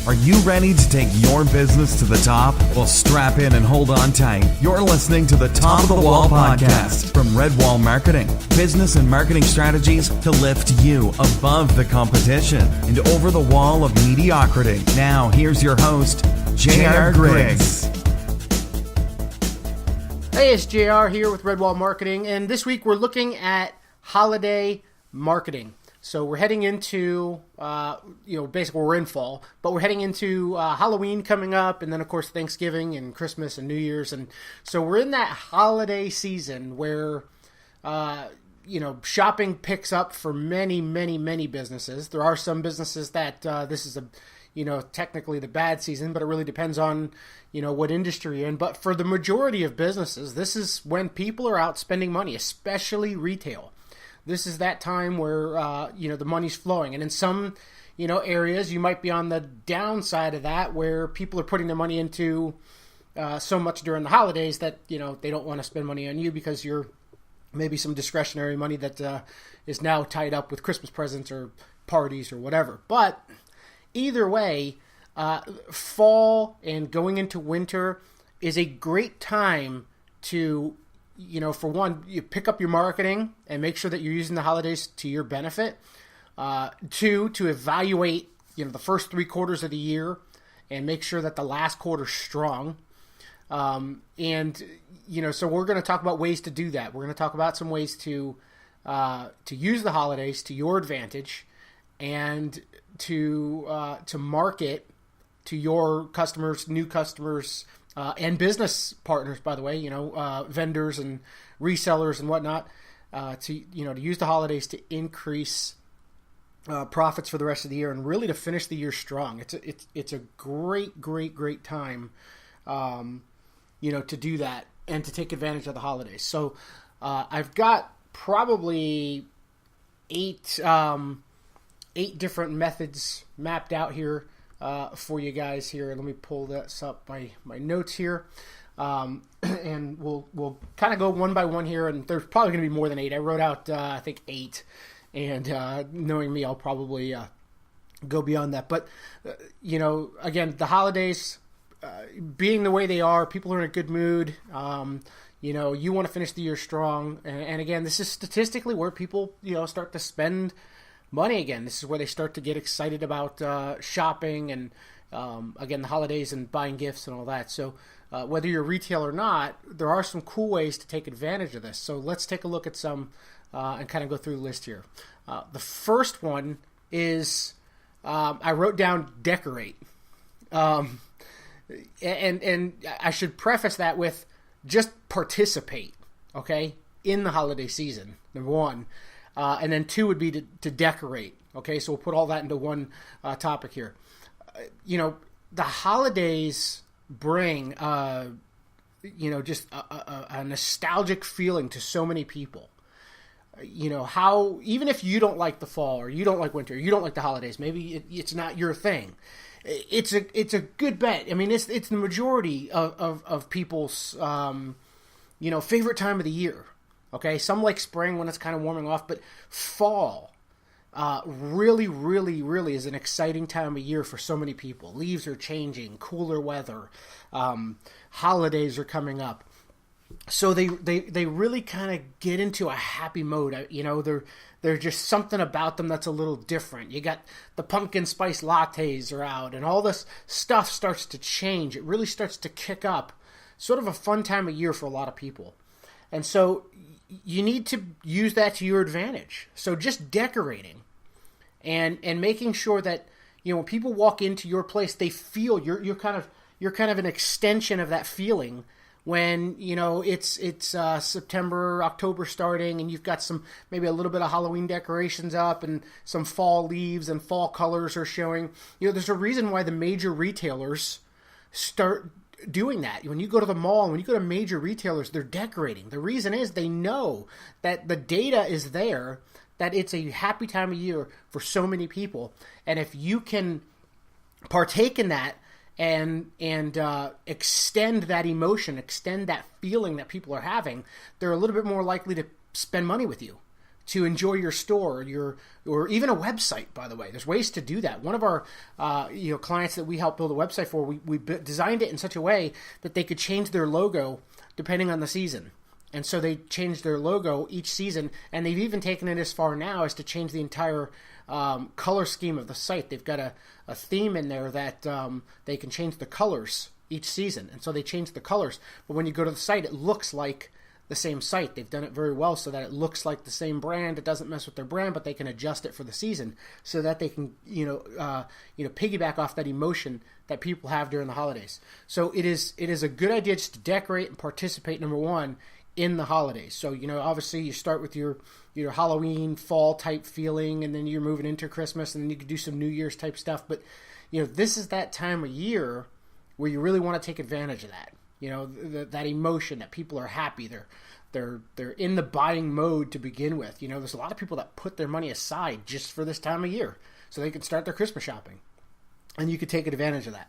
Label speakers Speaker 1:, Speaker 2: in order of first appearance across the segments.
Speaker 1: Are you ready to take your business to the top? Well, strap in and hold on tight. You're listening to the Top of the Wall podcast from Redwall Marketing. Business and marketing strategies to lift you above the competition and over the wall of mediocrity. Now, here's your host, J.R. Griggs.
Speaker 2: Hey, it's JR here with Redwall Marketing, and this week we're looking at holiday marketing. So we're heading into, basically we're in fall, but we're heading into Halloween coming up, and then of course Thanksgiving and Christmas and New Year's, and so we're in that holiday season where, shopping picks up for many, many, many businesses. There are some businesses that this is technically the bad season, but it really depends on, what industry you're in. But for the majority of businesses, this is when people are out spending money, especially retail. This is that time where, the money's flowing. And in some, areas, you might be on the downside of that where people are putting their money into so much during the holidays that, they don't want to spend money on you because you're maybe some discretionary money that is now tied up with Christmas presents or parties or whatever. But either way, fall and going into winter is a great time to for one, you pick up your marketing and make sure that you're using the holidays to your benefit. Two, to evaluate, the first 3 quarters of the year and make sure that the last quarter's strong. So we're going to talk about ways to do that. We're going to talk about some ways to use the holidays to your advantage and to market to your customers, new customers, and business partners, by the way, vendors and resellers and whatnot, to use the holidays to increase profits for the rest of the year and really to finish the year strong. It's a great time, to do that and to take advantage of the holidays. So I've got probably eight different methods mapped out here for you guys here. Let me pull this up, my notes here. And we'll kind of go one by one here, and there's probably going to be more than 8. I wrote out, I think 8, and knowing me, I'll probably go beyond that. But, again, the holidays, being the way they are, people are in a good mood. You want to finish the year strong. And again, this is statistically where people, start to spend money again. This is where they start to get excited about shopping and, again, the holidays and buying gifts and all that. So whether you're retail or not, there are some cool ways to take advantage of this. So let's take a look at some and kind of go through the list here. The first one is I wrote down decorate. And I should preface that with just participate, okay, in the holiday season, number one. And then 2 would be to decorate. Okay, so we'll put all that into one topic here. The holidays bring, just a nostalgic feeling to so many people. How, even if you don't like the fall or you don't like winter, or you don't like the holidays, maybe it's not your thing. It's a good bet. I mean, it's the majority of people's, favorite time of the year. Okay, some like spring when it's kind of warming off, but fall really, really, really is an exciting time of year for so many people. Leaves are changing, cooler weather, holidays are coming up. So they really kind of get into a happy mode. There's just something about them that's a little different. You got the pumpkin spice lattes are out, and all this stuff starts to change. It really starts to kick up. Sort of a fun time of year for a lot of people. And so you need to use that to your advantage. So just decorating and making sure that, when people walk into your place, they feel you're kind of an extension of that feeling when, it's September, October starting, and you've got maybe a little bit of Halloween decorations up and some fall leaves and fall colors are showing. There's a reason why the major retailers start doing that. When you go to the mall, when you go to major retailers, they're decorating. The reason is they know that the data is there, that it's a happy time of year for so many people. And if you can partake in that and extend that emotion, extend that feeling that people are having, they're a little bit more likely to spend money with you. to enjoy your store, or even a website. By the way, there's ways to do that. One of our clients that we helped build a website for, we designed it in such a way that they could change their logo depending on the season. And so they changed their logo each season, and they've even taken it as far now as to change the entire color scheme of the site. They've got a theme in there that they can change the colors each season, and so they change the colors. But when you go to the site, it looks like the same site. They've done it very well so that it looks like the same brand. It doesn't mess with their brand, but they can adjust it for the season so that they can piggyback off that emotion that people have during the holidays. So it is a good idea just to decorate and participate, number one, in the holidays. So, obviously you start with your Halloween fall type feeling, and then you're moving into Christmas, and then you could do some New Year's type stuff. But, this is that time of year where you really want to take advantage of that. That emotion that people are happy. They're in the buying mode to begin with. There's a lot of people that put their money aside just for this time of year so they can start their Christmas shopping. And you could take advantage of that.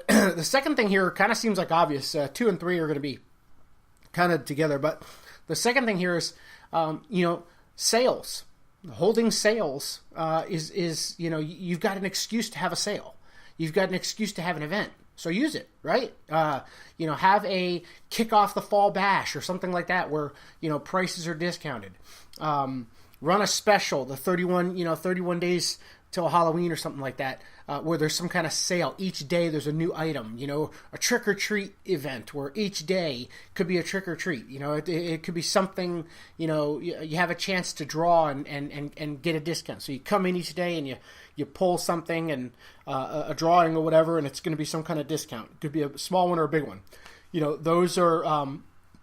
Speaker 2: The second thing here kind of seems like obvious. 2 and 3 are going to be kind of together, but the second thing here is sales. Holding sales is you've got an excuse to have a sale. You've got an excuse to have an event, so use it, right? Have a kickoff the fall bash or something like that where prices are discounted. Run a special, the 31 days till Halloween or something like that, where there's some kind of sale. Each day there's a new item, a trick-or-treat event where each day could be a trick-or-treat. It could be something, you have a chance to draw and get a discount. So you come in each day and you pull something and a drawing or whatever, and it's going to be some kind of discount. It could be a small one or a big one. Those are,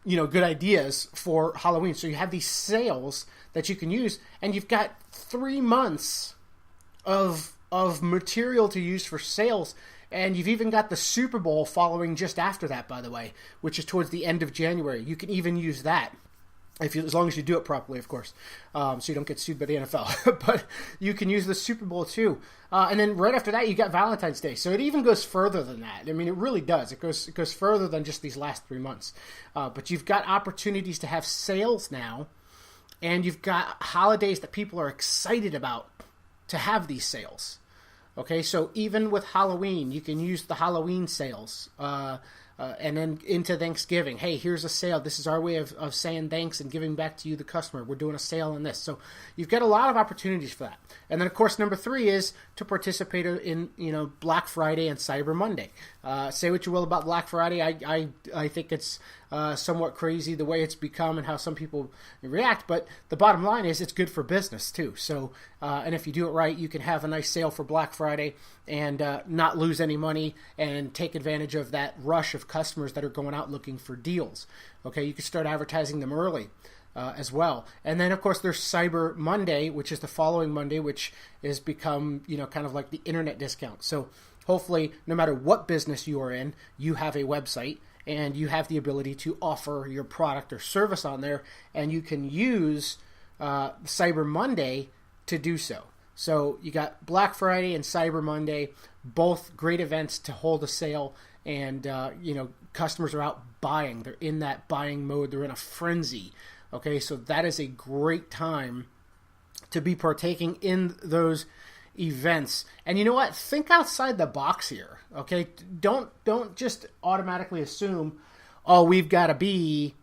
Speaker 2: good ideas for Halloween. So you have these sales that you can use, and you've got 3 months of material to use for sales, and you've even got the Super Bowl following just after that, by the way, which is towards the end of January. You can even use that as long as you do it properly, of course, so you don't get sued by the NFL. But you can use the Super Bowl too, and then right after that you got Valentine's Day. So it even goes further than that. I mean, it really does. It goes further than just these last 3 months. But you've got opportunities to have sales now, and you've got holidays that people are excited about to have these sales. Okay, so even with Halloween, you can use the Halloween sales, and then into Thanksgiving. Hey, here's a sale. This is our way of saying thanks and giving back to you, the customer. We're doing a sale on this. So you've got a lot of opportunities for that. And then, of course, number 3 is to participate in Black Friday and Cyber Monday. Say what you will about Black Friday. I think it's somewhat crazy the way it's become and how some people react, but the bottom line is it's good for business too. So and if you do it right, you can have a nice sale for Black Friday and not lose any money and take advantage of that rush of customers that are going out looking for deals. Okay, you can start advertising them early as well. And then, of course, there's Cyber Monday, which is the following Monday, which has become kind of like the internet discount. So hopefully, no matter what business you are in, you have a website and you have the ability to offer your product or service on there, and you can use Cyber Monday to do so. So you got Black Friday and Cyber Monday, both great events to hold a sale, and customers are out buying. They're in that buying mode. They're in a frenzy. Okay, so that is a great time to be partaking in those events. And you know what? Think outside the box here. Okay, don't just automatically assume, oh, we've got to be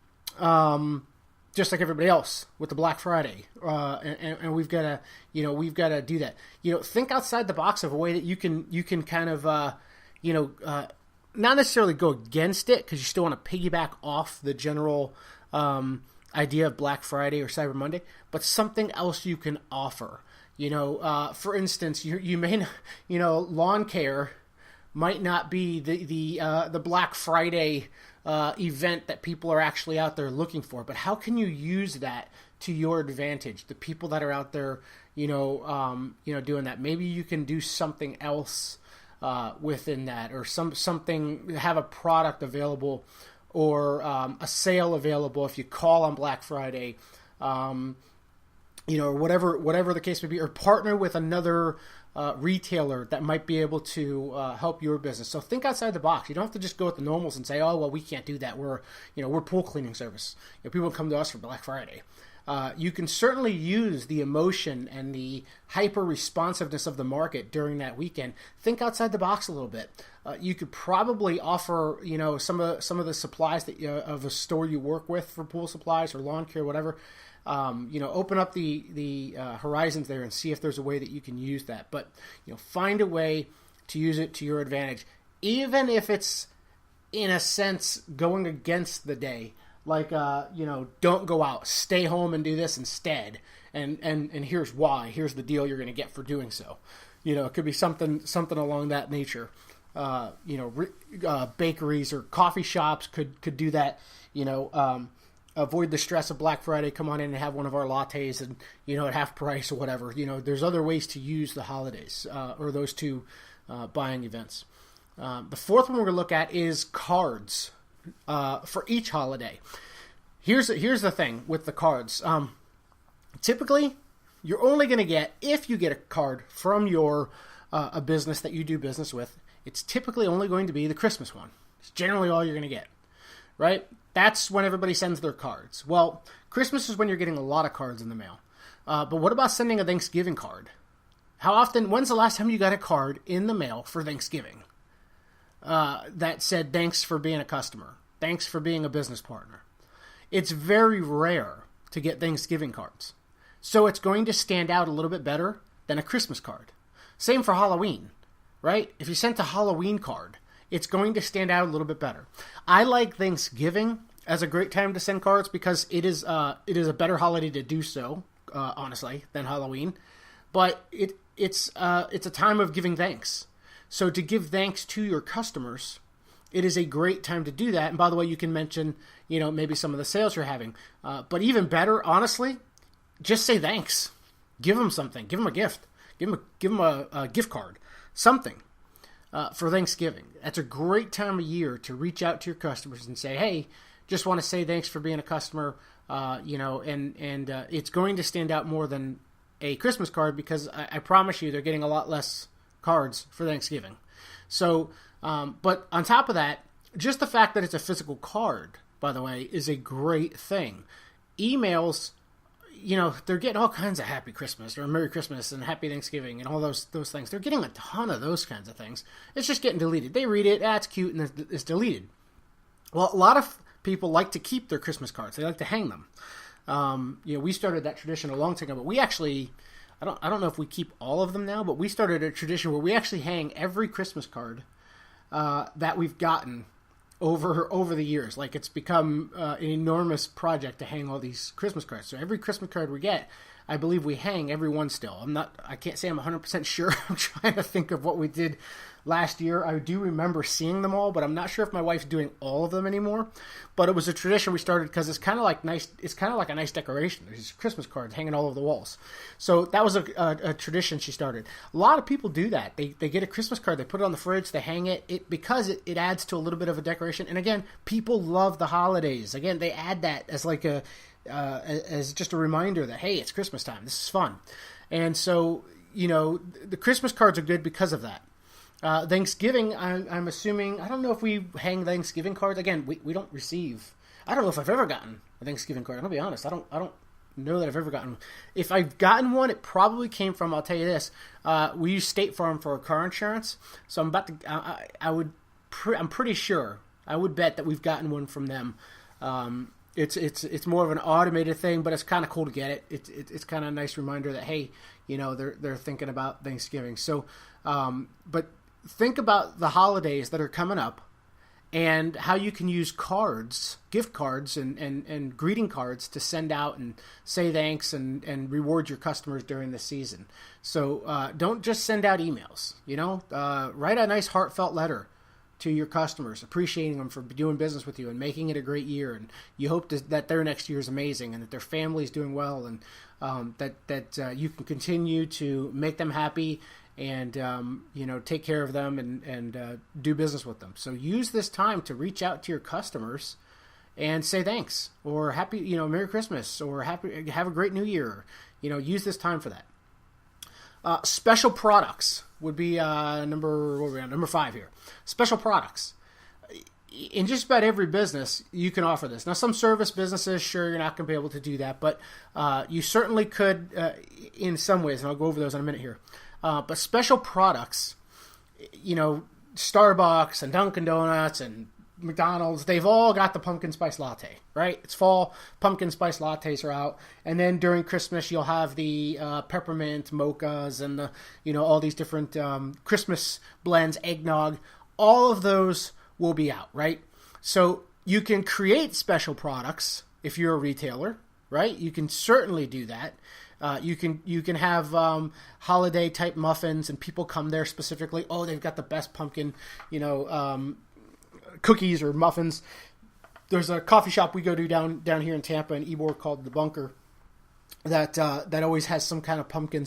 Speaker 2: just like everybody else with the Black Friday, and we've got to do that. Think outside the box of a way that you can kind of not necessarily go against it, because you still want to piggyback off the general idea of Black Friday or Cyber Monday, but something else you can offer. For instance, you may lawn care might not be the Black Friday event that people are actually out there looking for, but how can you use that to your advantage? The people that are out there, doing that. Maybe you can do something else within that, or something, have a product available, or a sale available if you call on Black Friday. Or whatever the case may be, or partner with another retailer that might be able to help your business. So think outside the box. You don't have to just go with the normals and say, oh, well, we can't do that. We're pool cleaning service. People come to us for Black Friday. You can certainly use the emotion and the hyper responsiveness of the market during that weekend. Think outside the box a little bit. You could probably offer, some of the supplies that of a store you work with for pool supplies or lawn care, whatever. Open up the horizons there and see if there's a way that you can use that. But find a way to use it to your advantage, even if it's in a sense going against the day. Like, don't go out, stay home and do this instead. And here's why. Here's the deal you're going to get for doing so. It could be something along that nature. Bakeries or coffee shops could do that. Avoid the stress of Black Friday. Come on in and have one of our lattes and, at half price or whatever. There's other ways to use the holidays or those two buying events. The fourth one we're going to look at is cards. For each holiday. Here's the thing with the cards. Typically, you're only going to get, if you get a card from your a business that you do business with, it's typically only going to be the Christmas one. It's generally all you're going to get, right? That's when everybody sends their cards. Well, Christmas is when you're getting a lot of cards in the mail. But what about sending a Thanksgiving card? When's the last time you got a card in the mail for Thanksgiving? That said, thanks for being a customer. Thanks for being a business partner. It's very rare to get Thanksgiving cards. So it's going to stand out a little bit better than a Christmas card. Same for Halloween, right? If you sent a Halloween card, it's going to stand out a little bit better. I like Thanksgiving as a great time to send cards because it is a better holiday to do so, honestly, than Halloween. But it's a time of giving thanks. So to give thanks to your customers, it is a great time to do that. And by the way, you can mention, maybe some of the sales you're having. But even better, honestly, just say thanks. Give them something. Give them a gift. Give them a gift card. Something for Thanksgiving. That's a great time of year to reach out to your customers and say, hey, just want to say thanks for being a customer. It's going to stand out more than a Christmas card because I promise you they're getting a lot less cards for Thanksgiving. So, but on top of that, just the fact that it's a physical card, by the way, is a great thing. Emails, they're getting all kinds of Happy Christmas or Merry Christmas and Happy Thanksgiving and all those things. They're getting a ton of those kinds of things. It's just getting deleted. They read it, it's cute, and it's deleted. Well, a lot of people like to keep their Christmas cards. They like to hang them. We started that tradition a long time ago, but we actually... I don't know if we keep all of them now, but we started a tradition where we actually hang every Christmas card that we've gotten over the years. Like, it's become an enormous project to hang all these Christmas cards. So every Christmas card we get, I believe we hang every one still. I can't say I'm 100% sure. I'm trying to think of what we did last year. I do remember seeing them all, but I'm not sure if my wife's doing all of them anymore. But it was a tradition we started because it's kind of like nice. It's kind of like a nice decoration. There's these Christmas cards hanging all over the walls. So that was a tradition she started. A lot of people do that. They get a Christmas card, they put it on the fridge, they hang it because it adds to a little bit of a decoration. And again, people love the holidays. Again, they add that as like as just a reminder that, hey, it's Christmas time. This is fun. And so, the Christmas cards are good because of that. Thanksgiving, I'm assuming, I don't know if we hang Thanksgiving cards. Again, we don't receive, I don't know if I've ever gotten a Thanksgiving card. I'll be honest. I don't know that I've ever gotten one. If I've gotten one, it probably came from, I'll tell you this, we use State Farm for our car insurance. So I'm pretty sure, I would bet that we've gotten one from them. It's more of an automated thing, but it's kind of cool to get it. It's kind of a nice reminder that, hey, they're thinking about Thanksgiving. So, but think about the holidays that are coming up and how you can use cards, gift cards and greeting cards to send out and say thanks and reward your customers during the season. So don't just send out emails, write a nice heartfelt letter to your customers, appreciating them for doing business with you and making it a great year. And you hope that their next year is amazing and that their family is doing well and that you can continue to make them happy and take care of them and do business with them. So use this time to reach out to your customers and say thanks or happy, Merry Christmas or have a great New Year. Use this time for that. Special products would be number 5 here. Special products. in just about every business, you can offer this. Now, some service businesses, sure, you're not going to be able to do that, but you certainly could in some ways, and I'll go over those in a minute here. But special products, Starbucks and Dunkin' Donuts and McDonald's, they've all got the pumpkin spice latte, right? It's fall, pumpkin spice lattes are out, and then during Christmas you'll have the peppermint mochas and the all these different Christmas blends, eggnog. All of those will be out, right? So you can create special products if you're a retailer, right? You can certainly do that. You can have holiday type muffins, and people come there specifically. Oh, they've got the best pumpkin, cookies or muffins. There's a coffee shop we go to down here in Tampa in Ybor called The Bunker that always has some kind of pumpkin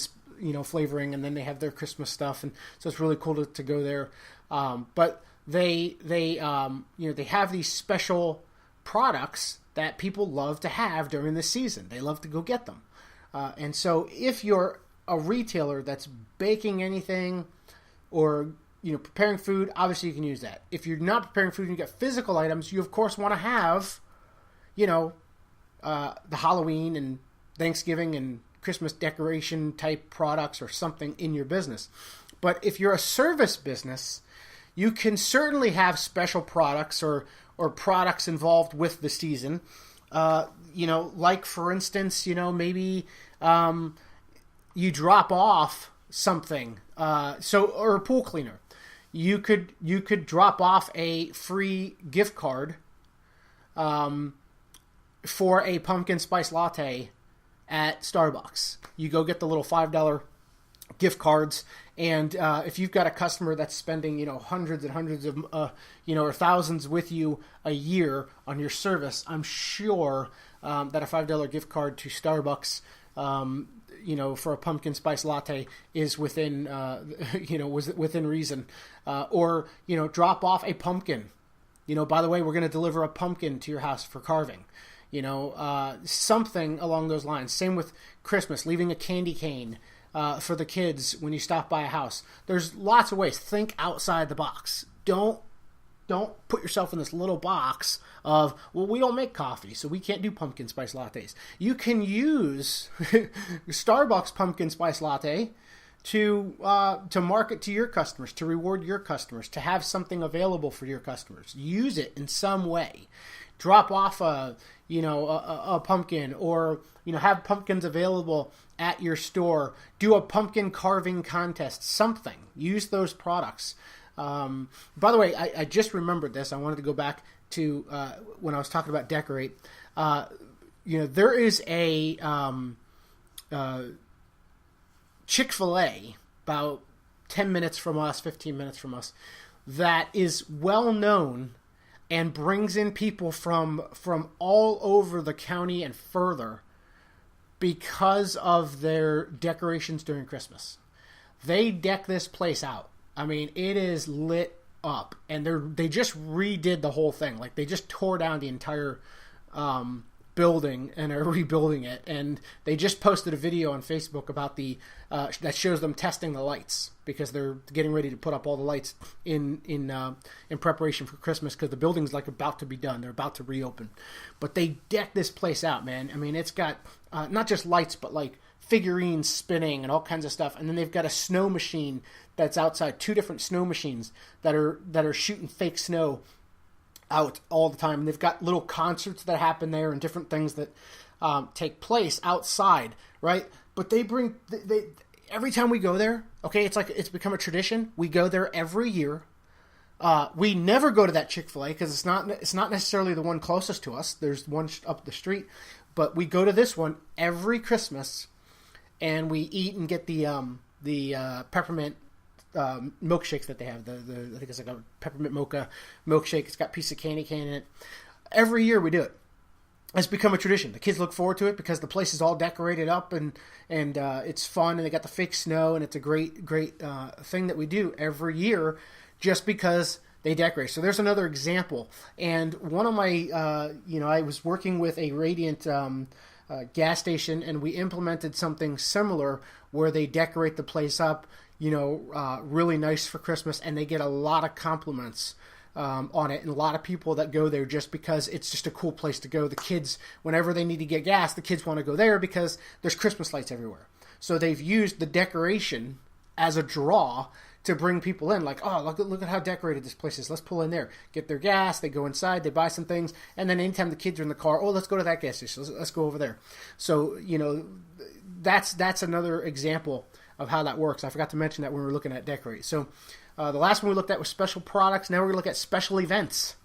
Speaker 2: flavoring, and then they have their Christmas stuff, and so it's really cool to go there. But they have these special products that people love to have during the season. They love to go get them. And so if you're a retailer that's baking anything or preparing food, obviously you can use that. If you're not preparing food and you get physical items, you of course want to have, the Halloween and Thanksgiving and Christmas decoration type products or something in your business. But if you're a service business, you can certainly have special products or products involved with the season. Like for instance, maybe you drop off something. Or a pool cleaner. You could drop off a free gift card for a pumpkin spice latte at Starbucks. You go get the little $5 gift cards, and if you've got a customer that's spending hundreds and hundreds of or thousands with you a year on your service, I'm sure that a $5 gift card to Starbucks for a pumpkin spice latte is within within reason. Or drop off a pumpkin. By the way, we're going to deliver a pumpkin to your house for carving. Something along those lines. Same with Christmas, leaving a candy cane for the kids when you stop by a house. There's lots of ways. Think outside the box. Don't put yourself in this little box of, well, we don't make coffee, so we can't do pumpkin spice lattes. You can use Starbucks pumpkin spice latte to market to your customers, to reward your customers, to have something available for your customers. Use it in some way. Drop off a pumpkin, or have pumpkins available at your store. Do a pumpkin carving contest. Something. Use those products. By the way, I just remembered this. I wanted to go back to when I was talking about decorate. There is a Chick-fil-A about 10 minutes from us, 15 minutes from us, that is well known and brings in people from all over the county and further because of their decorations during Christmas. They deck this place out. I mean, it is lit up, and they just redid the whole thing. Like, they just tore down the entire building and are rebuilding it. And they just posted a video on Facebook about that shows them testing the lights, because they're getting ready to put up all the lights in preparation for Christmas, because the building's like about to be done. They're about to reopen, but they deck this place out, man. I mean, it's got not just lights, but like figurines spinning and all kinds of stuff. And then they've got a snow machine that's outside, 2 different snow machines that are shooting fake snow out all the time. And they've got little concerts that happen there and different things that take place outside, right? But they every time we go there, okay, it's like it's become a tradition. We go there every year. We never go to that Chick-fil-A because it's not necessarily the one closest to us. There's one up the street, but we go to this one every Christmas, and we eat and get the peppermint milkshakes that they have. I think it's like a peppermint mocha milkshake. It's got a piece of candy cane in it. Every year we do it. It's become a tradition. The kids look forward to it because the place is all decorated up and it's fun, and they got the fake snow, and it's a great thing that we do every year just because they decorate. So there's another example. And one of my, I was working with a Radiant gas station, and we implemented something similar where they decorate the place up, really nice for Christmas, and they get a lot of compliments on it, and a lot of people that go there just because it's just a cool place to go. The kids, whenever they need to get gas, the kids want to go there because there's Christmas lights everywhere. So they've used the decoration as a draw to bring people in, like, oh, look at how decorated this place is. Let's pull in there, get their gas. They go inside, they buy some things, and then anytime the kids are in the car, oh, let's go to that gas station. Let's go over there. So that's another example of how that works. I forgot to mention that when we were looking at decorate. So the last one we looked at was special products. Now we're going to look at special events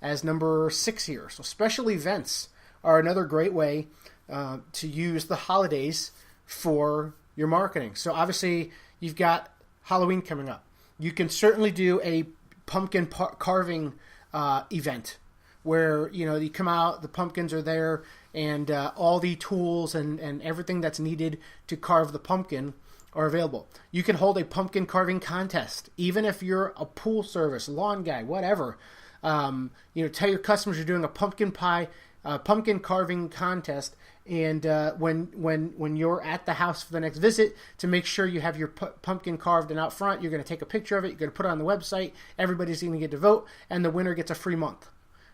Speaker 2: as number 6 here. So special events are another great way to use the holidays for your marketing. So obviously you've got Halloween coming up. You can certainly do a pumpkin carving event where you come out, the pumpkins are there, and all the tools and everything that's needed to carve the pumpkin are available. You can hold a pumpkin carving contest, even if you're a pool service, lawn guy, whatever. Tell your customers you're doing a pumpkin carving contest, and when you're at the house for the next visit, to make sure you have your pumpkin carved and out front, you're going to take a picture of it, you're going to put it on the website, everybody's going to get to vote, and the winner gets a free month.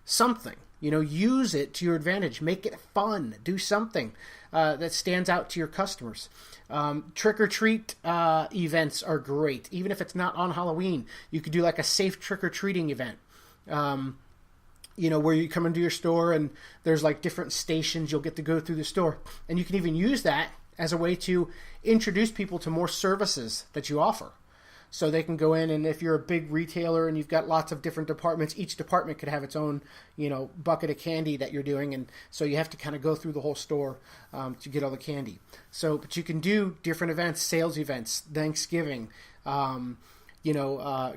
Speaker 2: Something, use it to your advantage, make it fun, do something that stands out to your customers. Trick-or-treat events are great, even if it's not on Halloween. You could do like a safe trick-or-treating event. Where you come into your store and there's like different stations you'll get to go through the store. And you can even use that as a way to introduce people to more services that you offer. So they can go in, and if you're a big retailer and you've got lots of different departments, each department could have its own, bucket of candy that you're doing. And so you have to kind of go through the whole store to get all the candy. So, but you can do different events, sales events, Thanksgiving,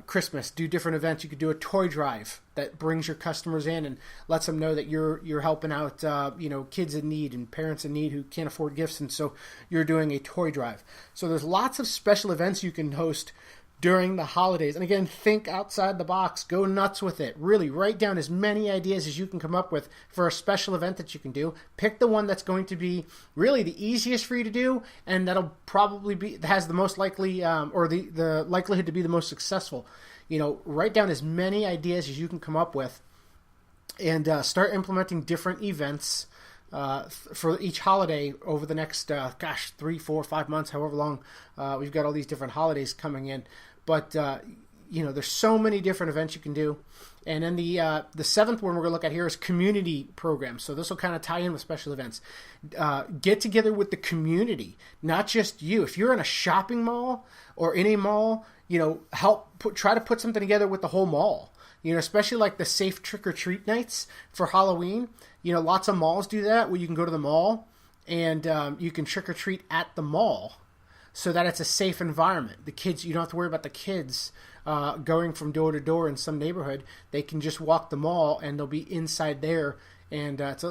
Speaker 2: Christmas, do different events. You could do a toy drive that brings your customers in and lets them know that you're helping out, kids in need and parents in need who can't afford gifts. And so you're doing a toy drive. So there's lots of special events you can host during the holidays. And again, think outside the box, go nuts with it. Really write down as many ideas as you can come up with for a special event that you can do. Pick the one that's going to be really the easiest for you to do, and that'll probably has the most likely, or the likelihood to be the most successful. Write down as many ideas as you can come up with, and start implementing different events for each holiday over the next 3, 4, 5 months, however long we've got all these different holidays coming in. But there's so many different events you can do. And then the seventh one we're going to look at here is community programs. So this will kind of tie in with special events. Get together with the community, not just you. If you're in a shopping mall or in a mall, try to put something together with the whole mall. Especially like the safe trick-or-treat nights for Halloween. Lots of malls do that, where you can go to the mall and you can trick-or-treat at the mall so that it's a safe environment. The kids, you don't have to worry about the kids going from door to door in some neighborhood. They can just walk the mall and they'll be inside there, and it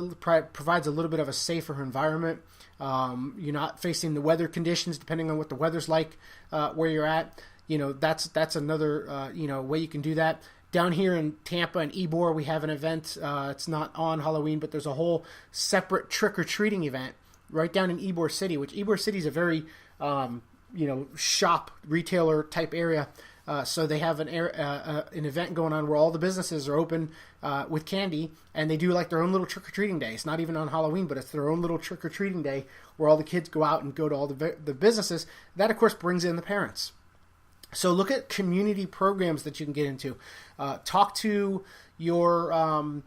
Speaker 2: provides a little bit of a safer environment. You're not facing the weather conditions, depending on what the weather's like where you're at. That's another way you can do that. Down here in Tampa and Ybor, we have an event. It's not on Halloween, but there's a whole separate trick-or-treating event right down in Ybor City, which Ybor City is a very, shop retailer type area. So they have an event going on where all the businesses are open with candy, and they do like their own little trick-or-treating day. It's not even on Halloween, but it's their own little trick-or-treating day where all the kids go out and go to all the businesses. That, of course, brings in the parents. So look at community programs that you can get into. Talk to your,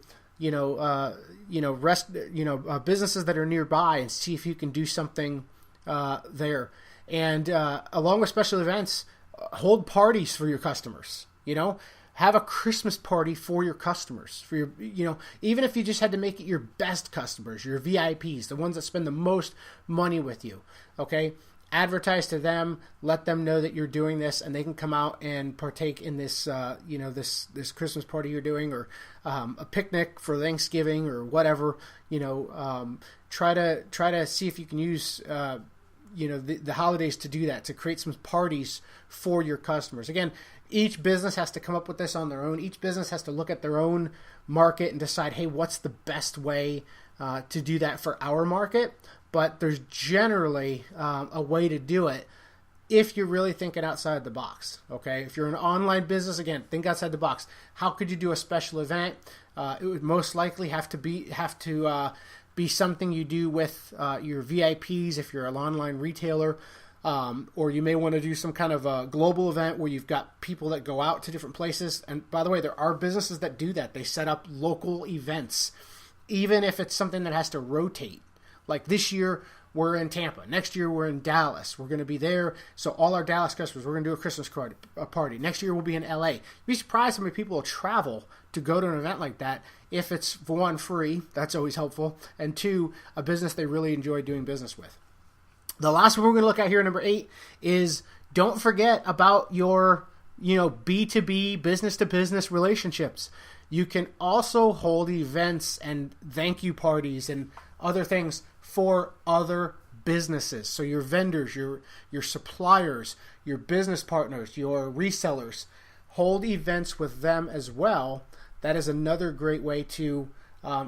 Speaker 2: businesses that are nearby and see if you can do something there. And along with special events, hold parties for your customers. Have a Christmas party for your customers. For your, even if you just had to make it your best customers, your VIPs, the ones that spend the most money with you. Okay. Advertise to them, let them know that you're doing this, and they can come out and partake in this, this Christmas party you're doing, or a picnic for Thanksgiving, or whatever. Try to see if you can use, the holidays to do that, to create some parties for your customers. Again, each business has to come up with this on their own. Each business has to look at their own market and decide, hey, what's the best way to do that for our market? But there's generally a way to do it if you're really thinking outside the box, okay? If you're an online business, again, think outside the box. How could you do a special event? It would most likely have to be something you do with your VIPs if you're an online retailer. Or you may want to do some kind of a global event where you've got people that go out to different places. And by the way, there are businesses that do that. They set up local events, even if it's something that has to rotate. Like this year, we're in Tampa. Next year, we're in Dallas. We're going to be there. So all our Dallas customers, we're going to do a Christmas party. Next year, we'll be in LA. You'd be surprised how many people will travel to go to an event like that if it's, for one, free. That's always helpful. And two, a business they really enjoy doing business with. The last one we're going to look at here, number 8, is don't forget about your, B2B, business-to-business relationships. You can also hold events and thank you parties and other things for other businesses. So your vendors, your suppliers, your business partners, your resellers, hold events with them as well. That is another great way to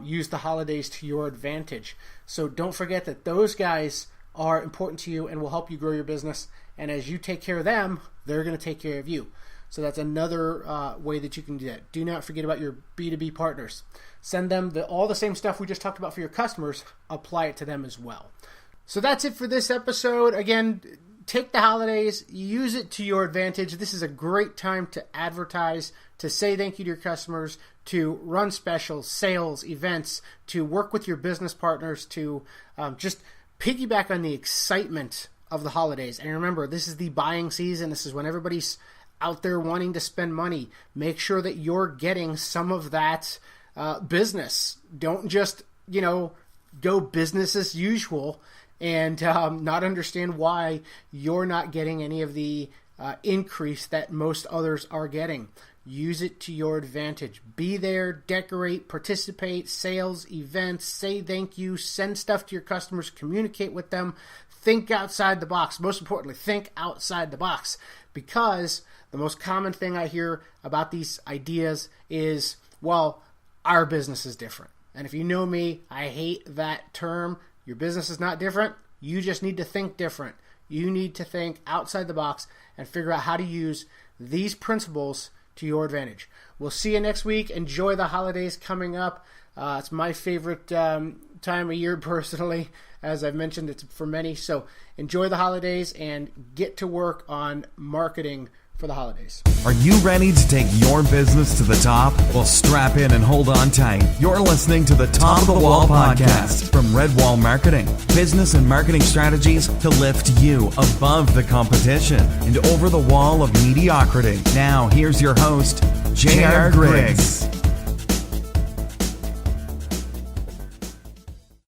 Speaker 2: use the holidays to your advantage. So don't forget that those guys are important to you and will help you grow your business. And as you take care of them, they're going to take care of you. So that's another way that you can do that. Do not forget about your B2B partners. Send them all the same stuff we just talked about for your customers. Apply it to them as well. So that's it for this episode. Again, take the holidays, use it to your advantage. This is a great time to advertise, to say thank you to your customers, to run specials, sales, events, to work with your business partners, to just piggyback on the excitement of the holidays. And remember, this is the buying season. This is when everybody's out there wanting to spend money. Make sure that you're getting some of that business. Don't just, go business as usual and not understand why you're not getting any of the increase that most others are getting. Use it to your advantage. Be there, decorate, participate, sales, events, say thank you, send stuff to your customers, communicate with them, think outside the box. Most importantly, think outside the box, because the most common thing I hear about these ideas is, well, our business is different. And if you know me, I hate that term. Your business is not different. You just need to think different. You need to think outside the box and figure out how to use these principles to your advantage. We'll see you next week. Enjoy the holidays coming up. It's my favorite time of year personally. As I've mentioned, it's for many. So enjoy the holidays and get to work on marketing for the holidays.
Speaker 1: Are you ready to take your business to the top? Well, strap in and hold on tight. You're listening to the Top of the Wall podcast from Redwall Marketing. Business and marketing strategies to lift you above the competition and over the wall of mediocrity. Now, here's your host, J.R. Griggs.